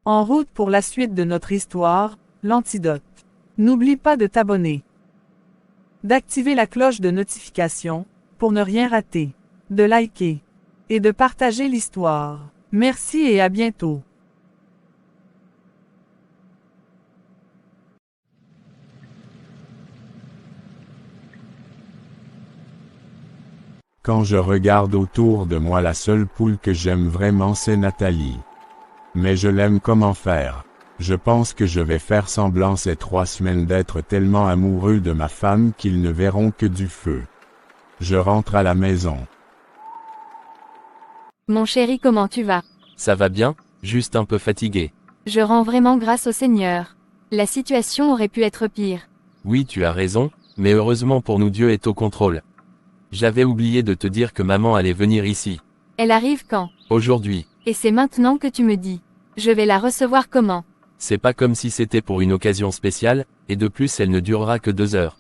En route pour la suite de notre histoire, l'antidote. N'oublie pas de t'abonner, d'activer la cloche de notification, pour ne rien rater, de liker et de partager l'histoire. Merci et à bientôt. Quand je regarde autour de moi, la seule poule que j'aime vraiment c'est Nathalie. Mais je l'aime comment faire. Je pense que je vais faire semblant ces 3 semaines d'être tellement amoureux de ma femme qu'ils ne verront que du feu. Je rentre à la maison. Mon chéri, comment tu vas? Ça va bien, juste un peu fatigué. Je rends vraiment grâce au Seigneur. La situation aurait pu être pire. Oui, tu as raison, mais heureusement pour nous Dieu est au contrôle. J'avais oublié de te dire que maman allait venir ici. Elle arrive quand? Aujourd'hui. Et c'est maintenant que tu me dis. Je vais la recevoir comment? C'est pas comme si c'était pour une occasion spéciale, et de plus elle ne durera que 2 heures.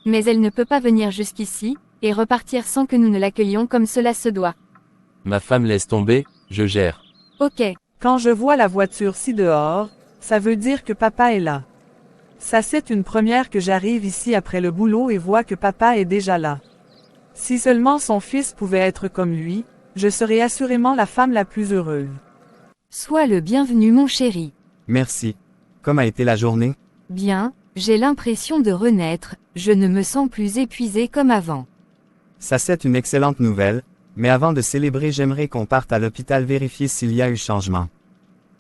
Mais elle ne peut pas venir jusqu'ici, et repartir sans que nous ne l'accueillions comme cela se doit. Ma femme laisse tomber, je gère. Ok. Quand je vois la voiture ci dehors, ça veut dire que papa est là. Ça c'est une première que j'arrive ici après le boulot et vois que papa est déjà là. Si seulement son fils pouvait être comme lui, je serais assurément la femme la plus heureuse. Sois le bienvenu mon chéri. Merci. Comment a été la journée? Bien, j'ai l'impression de renaître, je ne me sens plus épuisé comme avant. Ça c'est une excellente nouvelle, mais avant de célébrer j'aimerais qu'on parte à l'hôpital vérifier s'il y a eu changement.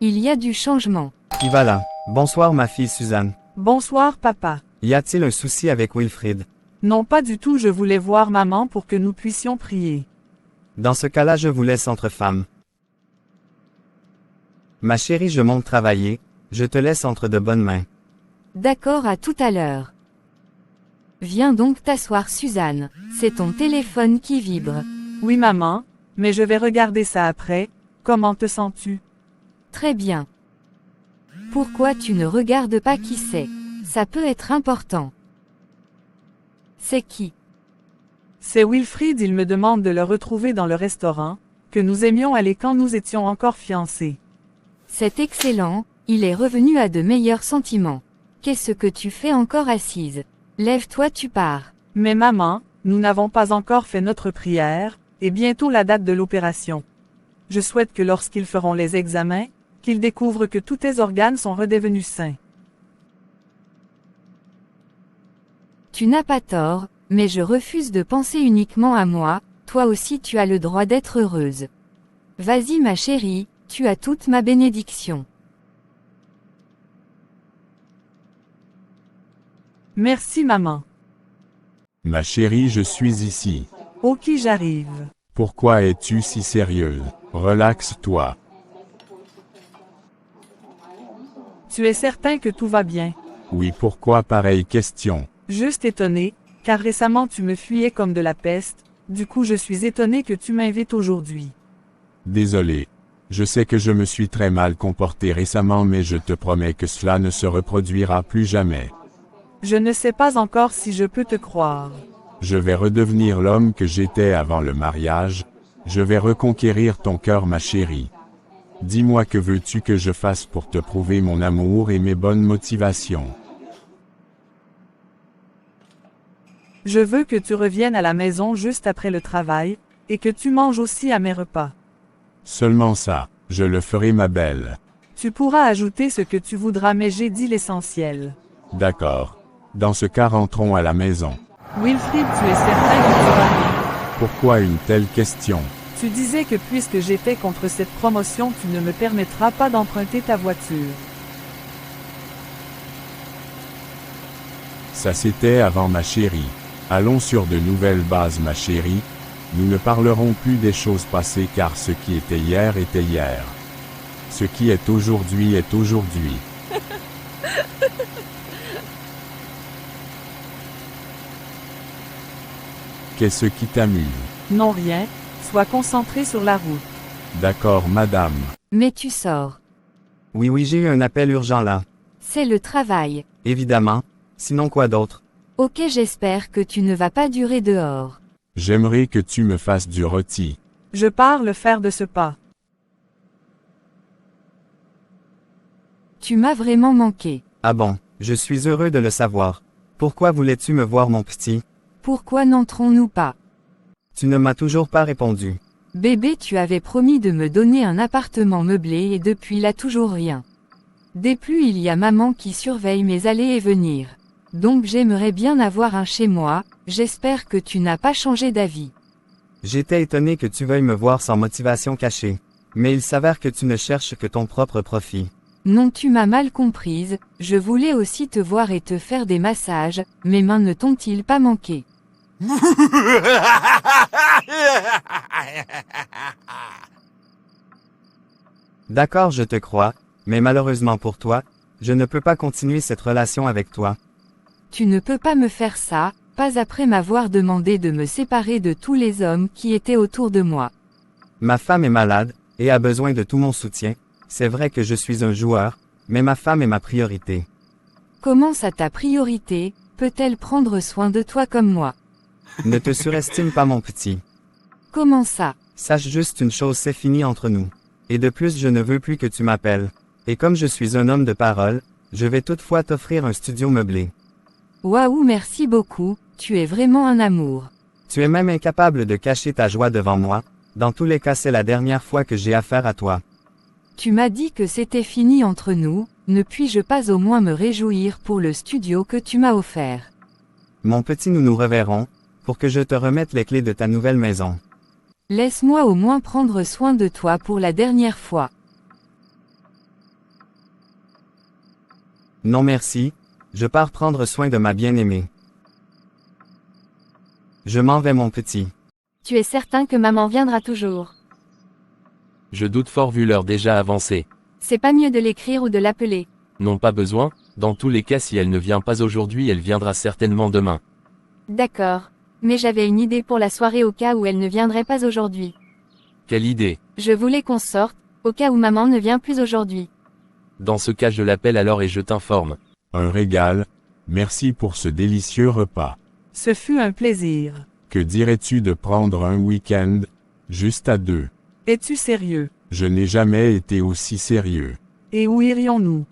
Il y a du changement. Y va là. Bonsoir ma fille Suzanne. Bonsoir papa. Y a-t-il un souci avec Wilfrid? Non pas du tout, je voulais voir maman pour que nous puissions prier. Dans ce cas-là je vous laisse entre femmes. Ma chérie, je monte travailler, je te laisse entre de bonnes mains. D'accord, à tout à l'heure. Viens donc t'asseoir Suzanne, c'est ton téléphone qui vibre. Oui maman, mais je vais regarder ça après. Comment te sens-tu? Très bien. Pourquoi tu ne regardes pas qui c'est? Ça peut être important. C'est qui? C'est Wilfrid, il me demande de le retrouver dans le restaurant, que nous aimions aller quand nous étions encore fiancés. C'est excellent, il est revenu à de meilleurs sentiments. Qu'est-ce que tu fais encore assise? Lève-toi, tu pars. Mais maman, nous n'avons pas encore fait notre prière, et bientôt la date de l'opération. Je souhaite que lorsqu'ils feront les examens, qu'ils découvrent que tous tes organes sont redevenus sains. Tu n'as pas tort, mais je refuse de penser uniquement à moi, toi aussi tu as le droit d'être heureuse. Vas-y ma chérie, tu as toute ma bénédiction. Merci maman. Ma chérie, je suis ici. Ok, j'arrive. Pourquoi es-tu si sérieuse? Relaxe-toi. Tu es certain que tout va bien? Oui, pourquoi pareille question? Juste étonné, car récemment tu me fuyais comme de la peste, du coup je suis étonné que tu m'invites aujourd'hui. Désolé. Je sais que je me suis très mal comporté récemment, mais je te promets que cela ne se reproduira plus jamais. Je ne sais pas encore si je peux te croire. Je vais redevenir l'homme que j'étais avant le mariage. Je vais reconquérir ton cœur, ma chérie. Dis-moi, que veux-tu que je fasse pour te prouver mon amour et mes bonnes motivations? Je veux que tu reviennes à la maison juste après le travail, et que tu manges aussi à mes repas. Seulement ça, je le ferai, ma belle. Tu pourras ajouter ce que tu voudras, mais j'ai dit l'essentiel. D'accord. Dans ce cas, rentrons à la maison. Wilfrid, tu es certain que tu vas bien? Pourquoi une telle question? Tu disais que puisque j'étais contre cette promotion, tu ne me permettras pas d'emprunter ta voiture. Ça c'était avant, ma chérie. Allons sur de nouvelles bases, ma chérie. Nous ne parlerons plus des choses passées, car ce qui était hier était hier. Ce qui est aujourd'hui est aujourd'hui. Qu'est-ce qui t'amuse? Non, rien, sois concentré sur la route. D'accord, madame. Mais tu sors. Oui, j'ai eu un appel urgent là. C'est le travail. Évidemment. Sinon quoi d'autre? Ok, j'espère que tu ne vas pas durer dehors. J'aimerais que tu me fasses du rôti. Je pars le faire de ce pas. Tu m'as vraiment manqué. Ah bon, je suis heureux de le savoir. Pourquoi voulais-tu me voir mon petit? Pourquoi n'entrons-nous pas? Tu ne m'as toujours pas répondu. Bébé, tu avais promis de me donner un appartement meublé et depuis là toujours rien. Des plus il y a maman qui surveille mes allées et venir. Donc j'aimerais bien avoir un chez moi, j'espère que tu n'as pas changé d'avis. J'étais étonné que tu veuilles me voir sans motivation cachée. Mais il s'avère que tu ne cherches que ton propre profit. Non, tu m'as mal comprise, je voulais aussi te voir et te faire des massages, mes mains ne t'ont-ils pas manqué? D'accord, je te crois, mais malheureusement pour toi, je ne peux pas continuer cette relation avec toi. Tu ne peux pas me faire ça, pas après m'avoir demandé de me séparer de tous les hommes qui étaient autour de moi. Ma femme est malade, et a besoin de tout mon soutien. C'est vrai que je suis un joueur, mais ma femme est ma priorité. Comment ça ta priorité, peut-elle prendre soin de toi comme moi? Ne te surestime pas mon petit. Comment ça? Sache juste une chose, c'est fini entre nous. Et de plus je ne veux plus que tu m'appelles. Et comme je suis un homme de parole, je vais toutefois t'offrir un studio meublé. Waouh, merci beaucoup, tu es vraiment un amour. Tu es même incapable de cacher ta joie devant moi. Dans tous les cas, c'est la dernière fois que j'ai affaire à toi. Tu m'as dit que c'était fini entre nous, ne puis-je pas au moins me réjouir pour le studio que tu m'as offert? Mon petit, nous nous reverrons, pour que je te remette les clés de ta nouvelle maison. Laisse-moi au moins prendre soin de toi pour la dernière fois. Non merci, je pars prendre soin de ma bien-aimée. Je m'en vais mon petit. Tu es certain que maman viendra toujours? Je doute fort vu l'heure déjà avancée. C'est pas mieux de l'écrire ou de l'appeler? Non, pas besoin, dans tous les cas si elle ne vient pas aujourd'hui elle viendra certainement demain. D'accord. Mais j'avais une idée pour la soirée au cas où elle ne viendrait pas aujourd'hui. Quelle idée. Je voulais qu'on sorte, au cas où maman ne vient plus aujourd'hui. Dans ce cas je l'appelle alors et je t'informe. Un régal, merci pour ce délicieux repas. Ce fut un plaisir. Que dirais-tu de prendre un week-end, juste à deux? Es-tu sérieux? Je n'ai jamais été aussi sérieux. Et où irions-nous?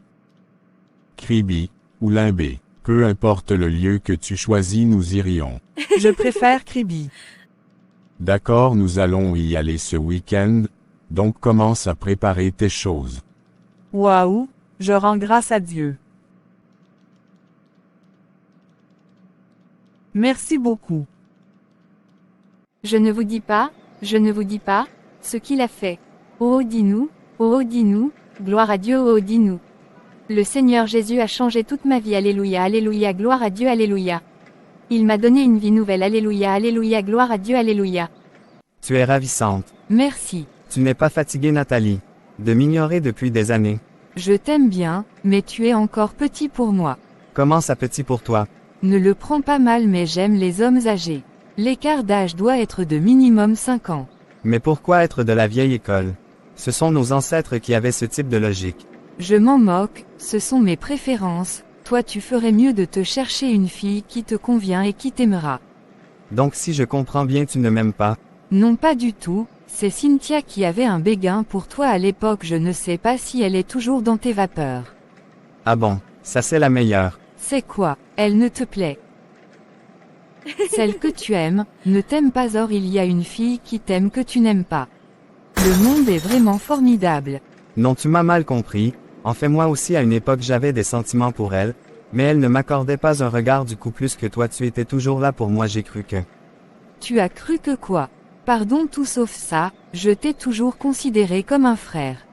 Kribi, ou Limbé, peu importe le lieu que tu choisis, nous irions. Je préfère Kribi. D'accord, nous allons y aller ce week-end, donc commence à préparer tes choses. Waouh, je rends grâce à Dieu. Merci beaucoup. Je ne vous dis pas, ce qu'il a fait. Oh dis-nous, gloire à Dieu, oh dis-nous. Le Seigneur Jésus a changé toute ma vie, alléluia, alléluia, gloire à Dieu, alléluia. Il m'a donné une vie nouvelle, alléluia, alléluia, gloire à Dieu, alléluia. Tu es ravissante. Merci. Tu n'es pas fatiguée Nathalie. De m'ignorer depuis des années. Je t'aime bien, mais tu es encore petit pour moi. Comment ça petit pour toi? Ne le prends pas mal mais j'aime les hommes âgés. L'écart d'âge doit être de minimum 5 ans. Mais pourquoi être de la vieille école? Ce sont nos ancêtres qui avaient ce type de logique. Je m'en moque, ce sont mes préférences, toi tu ferais mieux de te chercher une fille qui te convient et qui t'aimera. Donc si je comprends bien tu ne m'aimes pas? Non pas du tout, c'est Cynthia qui avait un béguin pour toi à l'époque, je ne sais pas si elle est toujours dans tes vapeurs. Ah bon, ça c'est la meilleure. C'est quoi, elle ne te plaît? Celle que tu aimes, ne t'aime pas, or il y a une fille qui t'aime que tu n'aimes pas. Le monde est vraiment formidable. Non, tu m'as mal compris. En fait, moi aussi à une époque j'avais des sentiments pour elle, mais elle ne m'accordait pas un regard du coup plus que toi, tu étais toujours là pour moi, j'ai cru que... Tu as cru que quoi? Pardon, tout sauf ça, je t'ai toujours considéré comme un frère.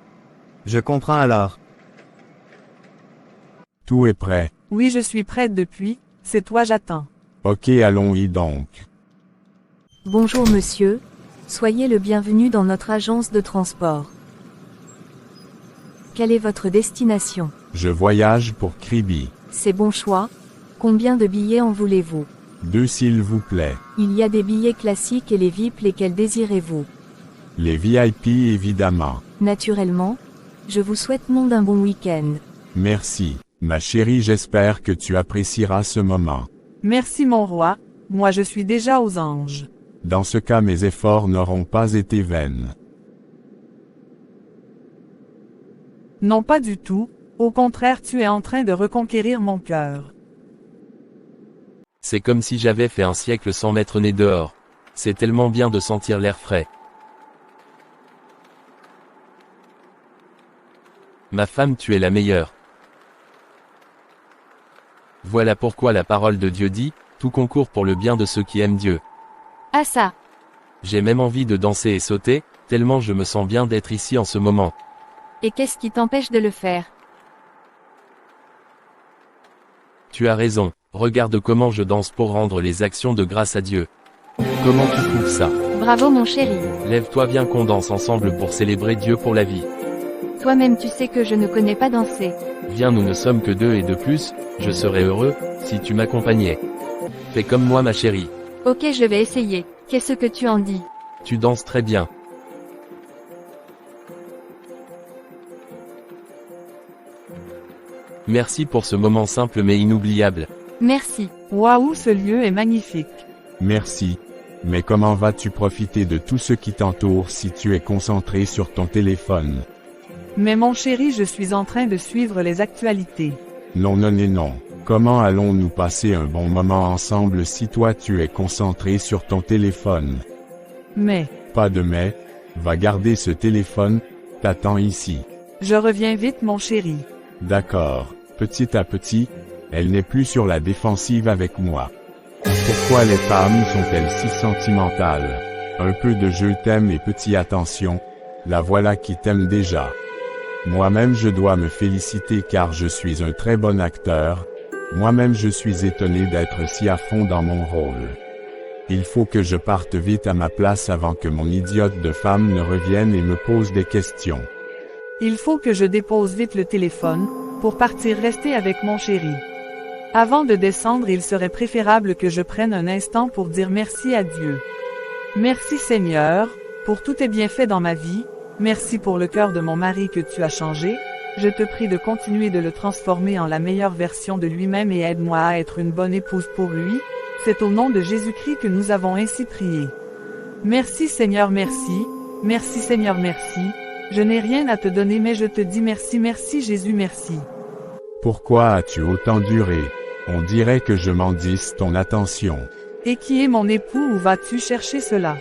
Je comprends alors. Tout est prêt. Oui, je suis prête depuis, c'est toi j'attends. Ok, allons-y donc. Bonjour monsieur, soyez le bienvenu dans notre agence de transport. Quelle est votre destination? Je voyage pour Kribi. C'est bon choix. Combien de billets en voulez-vous? 2 s'il vous plaît. Il y a des billets classiques et les VIP, lesquels désirez-vous? Les VIP évidemment. Naturellement. Je vous souhaite d'un bon week-end. Merci, ma chérie, j'espère que tu apprécieras ce moment. Merci mon roi, moi je suis déjà aux anges. Dans ce cas mes efforts n'auront pas été vains. Non pas du tout, Au contraire, tu es en train de reconquérir mon cœur. C'est comme si j'avais fait un siècle sans m'être né dehors. C'est tellement bien de sentir l'air frais. Ma femme, tu es la meilleure. Voilà pourquoi la parole de Dieu dit, tout concourt pour le bien de ceux qui aiment Dieu. Ah ça. J'ai même envie de danser et sauter, tellement je me sens bien d'être ici en ce moment. Et qu'est-ce qui t'empêche de le faire? Tu as raison, regarde comment je danse pour rendre les actions de grâce à Dieu. Comment tu trouves ça? Bravo mon chéri. Lève-toi, viens qu'on danse ensemble pour célébrer Dieu pour la vie. Toi-même tu sais que je ne connais pas danser. Viens, nous ne sommes que deux et de plus, je serais heureux, si tu m'accompagnais. Fais comme moi ma chérie. Ok, je vais essayer. Qu'est-ce que tu en dis? Tu danses très bien. Merci pour ce moment simple mais inoubliable. Merci. Waouh, ce lieu est magnifique. Merci. Mais comment vas-tu profiter de tout ce qui t'entoure si tu es concentré sur ton téléphone? Mais mon chéri, je suis en train de suivre les actualités. Non, non et non. Comment allons-nous passer un bon moment ensemble si toi tu es concentré sur ton téléphone? Mais, Pas de mais. Va garder ce téléphone, t'attends ici. je reviens vite mon chéri. D'accord. Petit à petit, elle n'est plus sur la défensive avec moi. Pourquoi les femmes sont-elles si sentimentales? Un peu de je t'aime et petit attention, la voilà qui t'aime déjà. Moi-même je dois me féliciter car je suis un très bon acteur, moi-même je suis étonné d'être si à fond dans mon rôle. Il faut que je parte vite à ma place avant que mon idiote de femme ne revienne et me pose des questions. Il faut que je dépose vite le téléphone, pour partir rester avec mon chéri. Avant de descendre, il serait préférable que je prenne un instant pour dire merci à Dieu. Merci Seigneur, pour tous tes bienfaits dans ma vie, merci pour le cœur de mon mari que tu as changé, je te prie de continuer de le transformer en la meilleure version de lui-même et aide-moi à être une bonne épouse pour lui, c'est au nom de Jésus-Christ que nous avons ainsi prié. Merci Seigneur, merci, merci Seigneur, merci. Je n'ai rien à te donner mais je te dis merci, merci Jésus, merci. Pourquoi as-tu autant duré? On dirait que je m'endisse ton attention. Et qui est mon époux, où vas-tu chercher cela?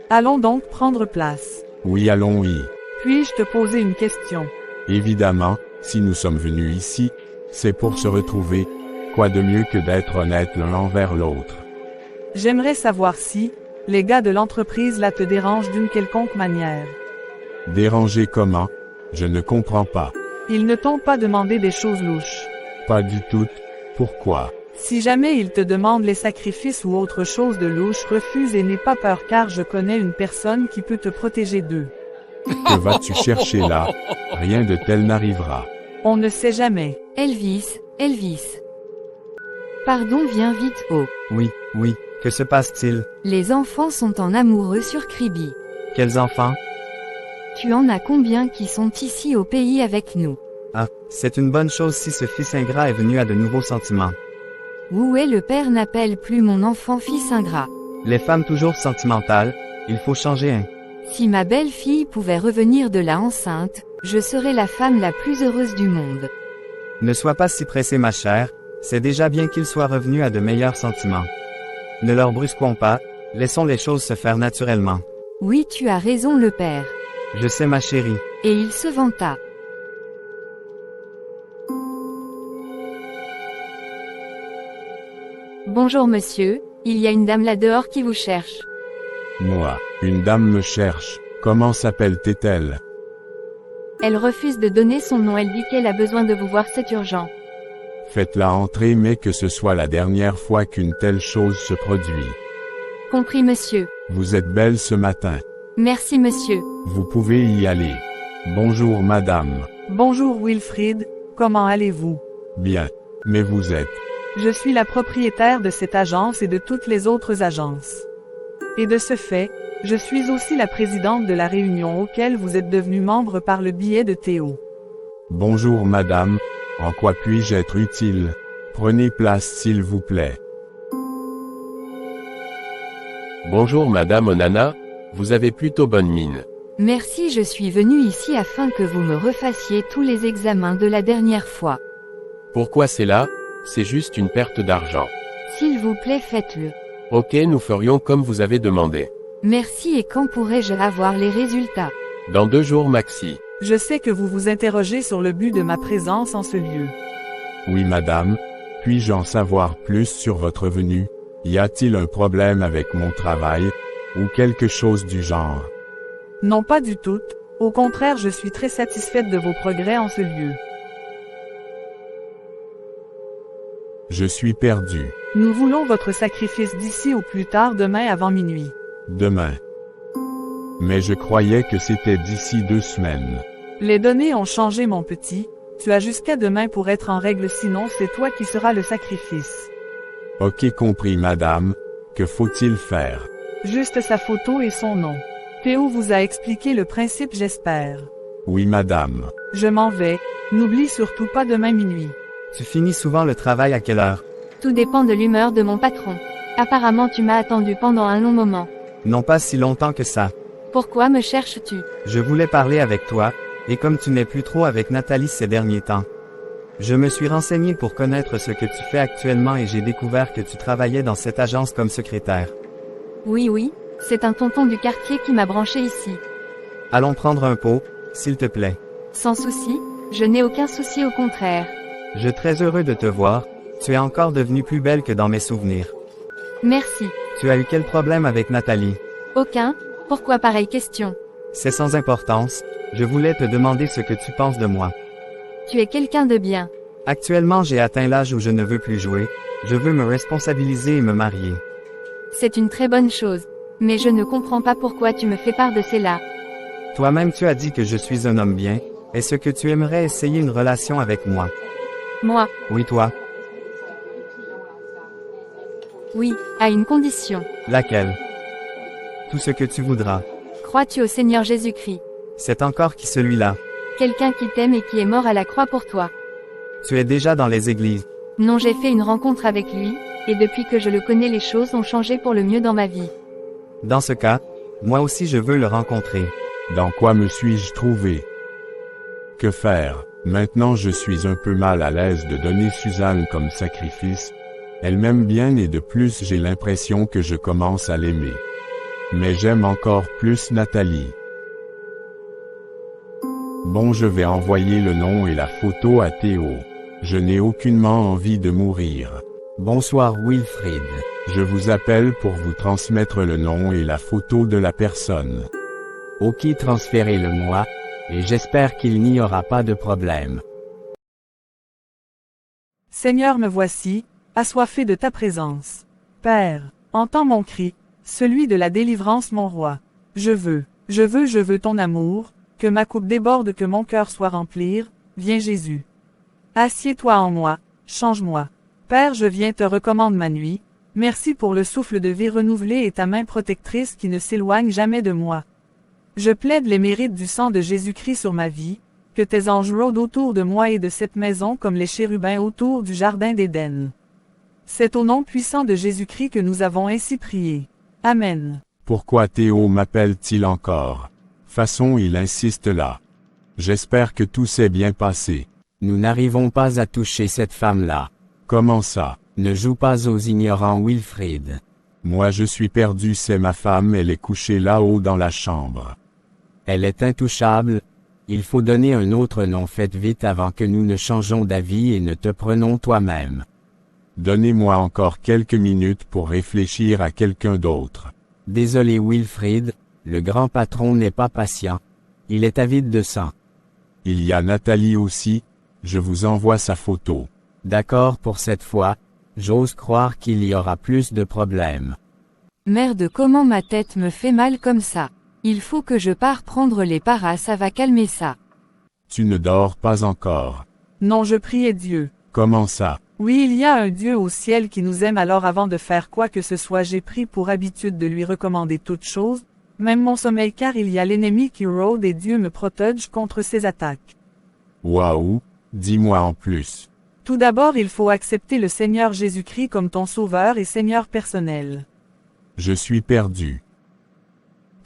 Allons donc prendre place. Oui, allons, oui. Puis-je te poser une question? Évidemment, si nous sommes venus ici, c'est pour se retrouver. Quoi de mieux que d'être honnêtes l'un envers l'autre? J'aimerais savoir si, les gars de l'entreprise là te dérangent d'une quelconque manière. Déranger comment? Je ne comprends pas. Ils ne t'ont pas demandé des choses louches. Pas du tout. Pourquoi? Si jamais ils te demandent les sacrifices ou autre chose de louche, refuse et n'aie pas peur car je connais une personne qui peut te protéger d'eux. Que vas-tu chercher là? Rien de tel n'arrivera. On ne sait jamais. Elvis, Elvis. Pardon, viens vite. Oh. Oui, oui, que se passe-t-il? Les enfants sont en amoureux sur Kribi. Quels enfants? Tu en as combien qui sont ici au pays avec nous? Ah, c'est une bonne chose si ce fils ingrat est venu à de nouveaux sentiments. Où est le père n'appelle plus mon enfant fils ingrat. Les femmes toujours sentimentales, il faut changer un. Si ma belle-fille pouvait revenir de là enceinte, je serais la femme la plus heureuse du monde. Ne sois pas si pressée ma chère, c'est déjà bien qu'ils soient revenus à de meilleurs sentiments. Ne leur brusquons pas, laissons les choses se faire naturellement. Oui, tu as raison le père. Je sais ma chérie. Et il se vanta. Bonjour monsieur, il y a une dame là dehors qui vous cherche. Moi, une dame me cherche. Comment s'appelle-t-elle? Elle refuse de donner son nom, elle dit qu'elle a besoin de vous voir, c'est urgent. Faites-la entrer mais que ce soit la dernière fois qu'une telle chose se produit. Compris monsieur. Vous êtes belle ce matin. Merci monsieur. Vous pouvez y aller. Bonjour madame. Bonjour Wilfrid, comment allez-vous? Bien. Mais vous êtes. Je suis la propriétaire de cette agence et de toutes les autres agences. Et de ce fait, je suis aussi la présidente de la réunion auquel vous êtes devenu membre par le biais de Théo. Bonjour madame. En quoi puis-je être utile? Prenez place s'il vous plaît. Bonjour madame Onana, vous avez plutôt bonne mine. Merci, je suis venu ici afin que vous me refassiez tous les examens de la dernière fois. Pourquoi c'est là? C'est juste une perte d'argent. S'il vous plaît, faites-le. Ok, nous ferions comme vous avez demandé. Merci, et quand pourrai-je avoir les résultats? Dans 2 jours maxi. Je sais que vous vous interrogez sur le but de ma présence en ce lieu. Oui madame, puis-je en savoir plus sur votre venue? Y a-t-il un problème avec mon travail, ou quelque chose du genre? Non, pas du tout. Au contraire, je suis très satisfaite de vos progrès en ce lieu. Je suis perdu. Nous voulons votre sacrifice d'ici au plus tard demain avant minuit. Demain. Mais je croyais que c'était d'ici 2 semaines. Les données ont changé, mon petit. Tu as jusqu'à demain pour être en règle, sinon c'est toi qui seras le sacrifice. Ok, compris madame. Que faut-il faire? Juste sa photo et son nom. Théo vous a expliqué le principe, j'espère. Oui madame. Je m'en vais. N'oublie surtout pas demain minuit. Tu finis souvent le travail à quelle heure? Tout dépend de l'humeur de mon patron. Apparemment tu m'as attendu pendant un long moment. Non, pas si longtemps que ça. Pourquoi me cherches-tu? Je voulais parler avec toi, et comme tu n'es plus trop avec Nathalie ces derniers temps. Je me suis renseigné pour connaître ce que tu fais actuellement et j'ai découvert que tu travaillais dans cette agence comme secrétaire. Oui, c'est un tonton du quartier qui m'a branché ici. Allons prendre un pot, s'il te plaît. Sans souci, je n'ai aucun souci, au contraire. Je suis très heureux de te voir, tu es encore devenue plus belle que dans mes souvenirs. Merci. Tu as eu quel problème avec Nathalie? Aucun. Pourquoi pareille question? C'est sans importance, je voulais te demander ce que tu penses de moi. Tu es quelqu'un de bien. Actuellement j'ai atteint l'âge où je ne veux plus jouer, je veux me responsabiliser et me marier. C'est une très bonne chose. Mais je ne comprends pas pourquoi tu me fais part de cela. Toi-même tu as dit que je suis un homme bien, est-ce que tu aimerais essayer une relation avec moi? Moi, Oui toi. oui, à une condition. Laquelle? Tout ce que tu voudras. Crois-tu au Seigneur Jésus-Christ? C'est encore qui celui-là? Quelqu'un qui t'aime et qui est mort à la croix pour toi. Tu es déjà dans les églises. Non, j'ai fait une rencontre avec lui, et depuis que je le connais, les choses ont changé pour le mieux dans ma vie. Dans ce cas, moi aussi je veux le rencontrer. Dans quoi me suis-je trouvé? Que faire? Maintenant je suis un peu mal à l'aise de donner Suzanne comme sacrifice. Elle m'aime bien et de plus j'ai l'impression que je commence à l'aimer. Mais j'aime encore plus Nathalie. Bon, je vais envoyer le nom et la photo à Théo. Je n'ai aucunement envie de mourir. Bonsoir Wilfrid. Je vous appelle pour vous transmettre le nom et la photo de la personne. Ok, transférez-le-moi, et j'espère qu'il n'y aura pas de problème. Seigneur, me voici, assoiffé de ta présence. Père, entends mon cri, celui de la délivrance, mon roi. Je veux ton amour, que ma coupe déborde, que mon cœur soit rempli. Viens Jésus. Assieds-toi en moi, change-moi. Père, je viens te recommande ma nuit. Merci pour le souffle de vie renouvelé et ta main protectrice qui ne s'éloigne jamais de moi. Je plaide les mérites du sang de Jésus-Christ sur ma vie, que tes anges rôdent autour de moi et de cette maison comme les chérubins autour du jardin d'Éden. C'est au nom puissant de Jésus-Christ que nous avons ainsi prié. Amen. Pourquoi Théo m'appelle-t-il encore? Façon, il insiste là. J'espère que tout s'est bien passé. Nous n'arrivons pas à toucher cette femme-là. Comment ça? Ne joue pas aux ignorants, Wilfrid. Moi je suis perdu, c'est ma femme, elle est couchée là-haut dans la chambre. Elle est intouchable. Il faut donner un autre nom, faites vite avant que nous ne changeons d'avis et ne te prenons toi-même. Donnez-moi encore quelques minutes pour réfléchir à quelqu'un d'autre. Désolé Wilfrid, le grand patron n'est pas patient. Il est avide de sang. Il y a Nathalie aussi, je vous envoie sa photo. D'accord pour cette fois, j'ose croire qu'il y aura plus de problèmes. Merde, comment ma tête me fait mal comme ça. Il faut que je parte prendre les paras, ça va calmer ça. Tu ne dors pas encore. Non, je priais Dieu. Comment ça? Oui, il y a un Dieu au ciel qui nous aime, alors avant de faire quoi que ce soit, j'ai pris pour habitude de lui recommander toutes choses, même mon sommeil, car il y a l'ennemi qui rôde et Dieu me protège contre ses attaques. Waouh, dis-moi en plus. Tout d'abord, il faut accepter le Seigneur Jésus-Christ comme ton sauveur et Seigneur personnel. Je suis perdu.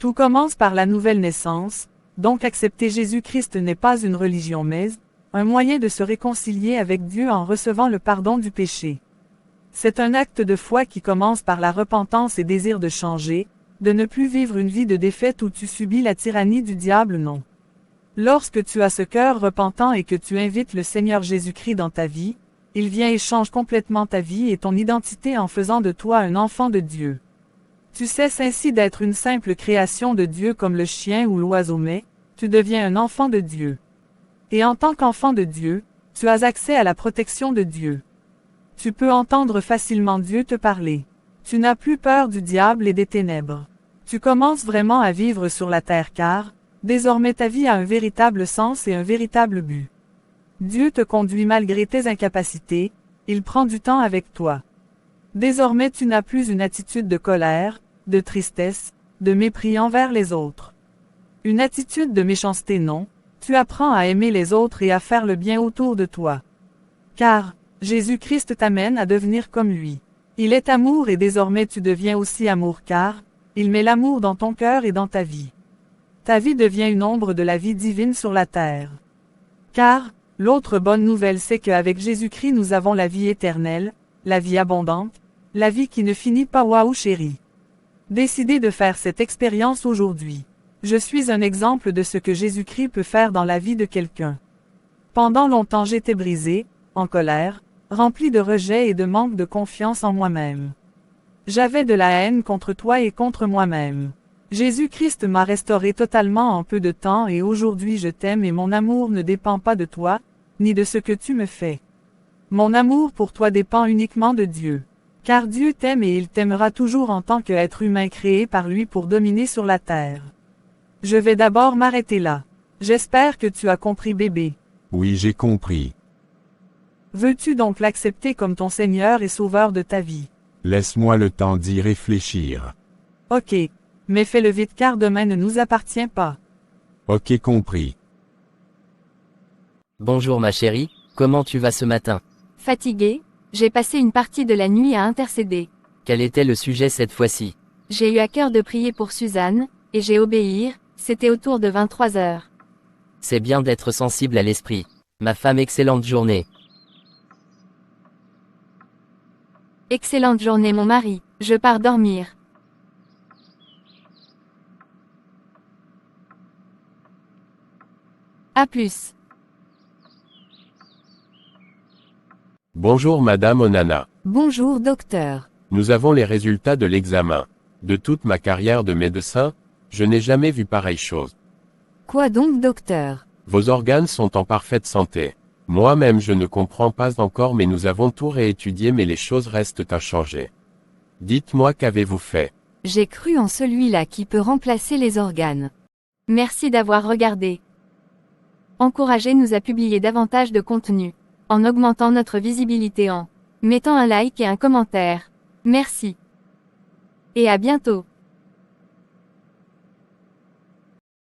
Tout commence par la nouvelle naissance, donc accepter Jésus-Christ n'est pas une religion mais un moyen de se réconcilier avec Dieu en recevant le pardon du péché. C'est un acte de foi qui commence par la repentance et désir de changer, de ne plus vivre une vie de défaite où tu subis la tyrannie du diable, non. Lorsque tu as ce cœur repentant et que tu invites le Seigneur Jésus-Christ dans ta vie, il vient et change complètement ta vie et ton identité en faisant de toi un enfant de Dieu. Tu cesses ainsi d'être une simple création de Dieu comme le chien ou l'oiseau mais, tu deviens un enfant de Dieu. Et en tant qu'enfant de Dieu, tu as accès à la protection de Dieu. Tu peux entendre facilement Dieu te parler. Tu n'as plus peur du diable et des ténèbres. Tu commences vraiment à vivre sur la terre car, désormais ta vie a un véritable sens et un véritable but. Dieu te conduit malgré tes incapacités, il prend du temps avec toi. Désormais tu n'as plus une attitude de colère, de tristesse, de mépris envers les autres. Une attitude de méchanceté non, tu apprends à aimer les autres et à faire le bien autour de toi. Car, Jésus-Christ t'amène à devenir comme lui. Il est amour et désormais tu deviens aussi amour car, il met l'amour dans ton cœur et dans ta vie. Ta vie devient une ombre de la vie divine sur la terre. Car, l'autre bonne nouvelle c'est qu'avec Jésus-Christ nous avons la vie éternelle, la vie abondante, la vie qui ne finit pas. Waouh chérie. Décidez de faire cette expérience aujourd'hui. Je suis un exemple de ce que Jésus-Christ peut faire dans la vie de quelqu'un. Pendant longtemps j'étais brisé, en colère, rempli de rejet et de manque de confiance en moi-même. J'avais de la haine contre toi et contre moi-même. Jésus-Christ m'a restauré totalement en peu de temps et aujourd'hui je t'aime et mon amour ne dépend pas de toi, ni de ce que tu me fais. Mon amour pour toi dépend uniquement de Dieu. Car Dieu t'aime et il t'aimera toujours en tant qu'être humain créé par lui pour dominer sur la terre. Je vais d'abord m'arrêter là. J'espère que tu as compris bébé. Oui, j'ai compris. Veux-tu donc l'accepter comme ton Seigneur et Sauveur de ta vie? Laisse-moi le temps d'y réfléchir. Ok. Mais fais-le vite car demain ne nous appartient pas. Ok, compris. Bonjour ma chérie, comment tu vas ce matin? Fatigué, j'ai passé une partie de la nuit à intercéder. Quel était le sujet cette fois-ci? J'ai eu à cœur de prier pour Suzanne, et j'ai obéi, c'était autour de 23 heures. C'est bien d'être sensible à l'esprit. Ma femme, excellente journée. Excellente journée mon mari, je pars dormir. À plus. Bonjour Madame Onana. Bonjour docteur. Nous avons les résultats de l'examen. De toute ma carrière de médecin, je n'ai jamais vu pareille chose. Quoi donc docteur? Vos organes sont en parfaite santé. Moi-même je ne comprends pas encore mais nous avons tout réétudié mais les choses restent à changer. Dites-moi qu'avez-vous fait? J'ai cru en celui-là qui peut remplacer les organes. Merci d'avoir regardé. Encouragez-nous à publier davantage de contenu, en augmentant notre visibilité en mettant un like et un commentaire. Merci. Et à bientôt.